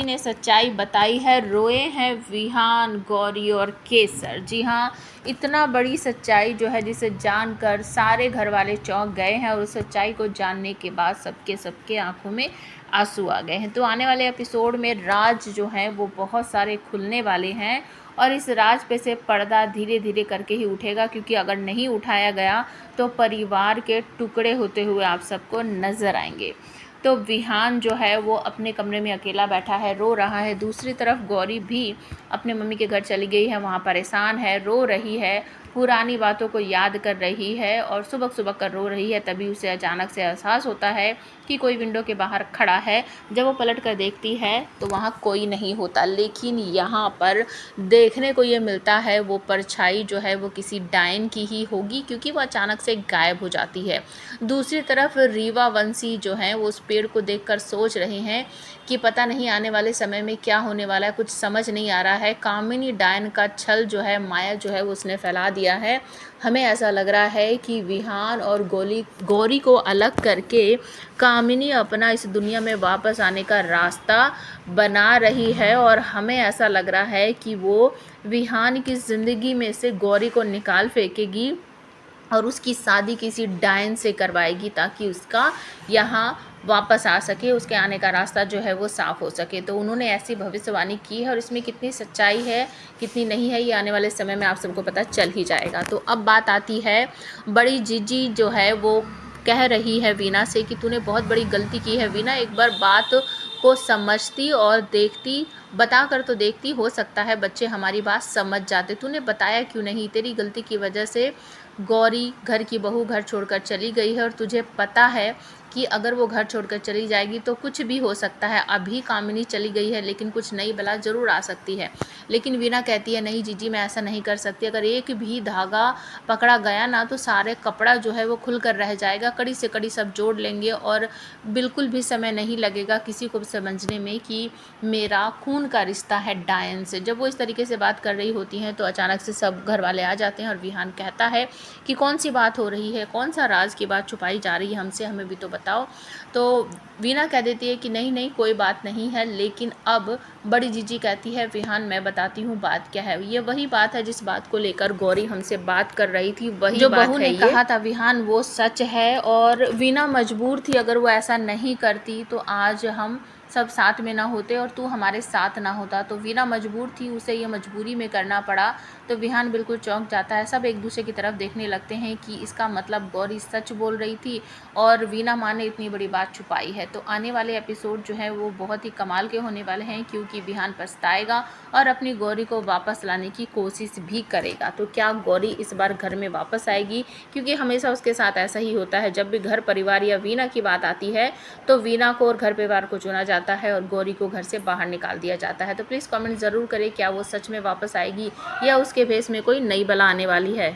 जीजी ने सच्चाई बताई है, रोए हैं विहान, गौरी और केसर। जी हाँ, इतना बड़ी सच्चाई जो है जिसे जानकर सारे घर वाले चौंक गए हैं और उस सच्चाई को जानने के बाद सबके आंखों में आंसू आ गए हैं। तो आने वाले एपिसोड में राज जो हैं वो बहुत सारे खुलने वाले हैं और इस राज पे से पर्दा धीरे धीरे करके ही उठेगा, क्योंकि अगर नहीं उठाया गया तो परिवार के टुकड़े होते हुए आप सबको नज़र आएंगे। तो विहान जो है वो अपने कमरे में अकेला बैठा है, रो रहा है। दूसरी तरफ गौरी भी अपने मम्मी के घर चली गई है, वहाँ परेशान है, रो रही है, पुरानी बातों को याद कर रही है और सुबह कर रो रही है। तभी उसे अचानक से एहसास होता है कि कोई विंडो के बाहर खड़ा है। जब वो पलट कर देखती है तो वहाँ कोई नहीं होता, लेकिन यहाँ पर देखने को ये मिलता है वो परछाई जो है वो किसी डायन की ही होगी, क्योंकि वो अचानक से गायब हो जाती है। दूसरी तरफ रीवा वंशी जो हैं वो उस पेड़ को देखकर सोच रहे हैं कि पता नहीं आने वाले समय में क्या होने वाला है, कुछ समझ नहीं आ रहा है। कामिनी डायन का छल जो है, माया जो है वो उसने फैला दिया है। हमें ऐसा लग रहा है कि विहान और गौरी को अलग करके कामिनी अपना इस दुनिया में वापस आने का रास्ता बना रही है और हमें ऐसा लग रहा है कि वो विहान की ज़िंदगी में से गौरी को निकाल फेंकेगी और उसकी शादी किसी डायन से करवाएगी ताकि उसका यहाँ वापस आ सके, उसके आने का रास्ता जो है वो साफ़ हो सके। तो उन्होंने ऐसी भविष्यवाणी की है और इसमें कितनी सच्चाई है कितनी नहीं है ये आने वाले समय में आप सबको पता चल ही जाएगा। तो अब बात आती है, बड़ी जीजी जो है वो कह रही है वीना से कि तूने बहुत बड़ी गलती की है वीना, एक बार बात को समझती और देखती, बता कर तो देखती, हो सकता है बच्चे हमारी बात समझ जाते। तूने बताया क्यों नहीं? तेरी गलती की वजह से गौरी घर की बहू घर छोड़कर चली गई है और तुझे पता है कि अगर वो घर छोड़कर चली जाएगी तो कुछ भी हो सकता है। अभी कामिनी चली गई है लेकिन कुछ नई बला ज़रूर आ सकती है। लेकिन वीना कहती है नहीं जीजी, मैं ऐसा नहीं कर सकती। अगर एक भी धागा पकड़ा गया ना तो सारे कपड़ा जो है वो खुल कर रह जाएगा, कड़ी से कड़ी सब जोड़ लेंगे और बिल्कुल भी समय नहीं लगेगा किसी को समझने में कि मेरा खून का रिश्ता है डायन से। जब वो इस तरीके से बात कर रही होती हैं तो अचानक से सब घर वाले आ जाते हैं और विहान कहता है कि कौन सी बात हो रही है, कौन सा राज की बात छुपाई जा रही है हमसे, हमें भी तो बताओ। तो वीना कह देती है कि नहीं नहीं कोई बात नहीं है। लेकिन अब बड़ी जीजी कहती है विहान मैं बताती हूँ बात क्या है। ये वही बात है जिस बात को लेकर गौरी हमसे बात कर रही थी, वही जो बहू ने कहा था विहान वो सच है और वीना मजबूर थी। अगर वो ऐसा नहीं करती तो आज हम सब साथ में ना होते और तू हमारे साथ ना होता। तो वीना मजबूर थी, उसे ये मजबूरी में करना पड़ा। तो विहान बिल्कुल चौंक जाता है। सब एक दूसरे की तरफ देखने लगते हैं कि इसका मतलब गौरी सच बोल रही थी और वीना माँ ने इतनी बड़ी बात छुपाई है। तो आने वाले एपिसोड जो है वो बहुत ही कमाल के होने वाले हैं, क्योंकि विहान पछताएगा और अपनी गौरी को वापस लाने की कोशिश भी करेगा। तो क्या गौरी इस बार घर में वापस आएगी? क्योंकि हमेशा उसके साथ ऐसा ही होता है, जब भी घर परिवार या वीना की बात आती है तो वीना को और घर परिवार को चुना जाता है और गौरी को घर से बाहर निकाल दिया जाता है। तो प्लीज़ कमेंट ज़रूर करें क्या वो सच में वापस आएगी या उसके भेस में कोई नई बला आने वाली है।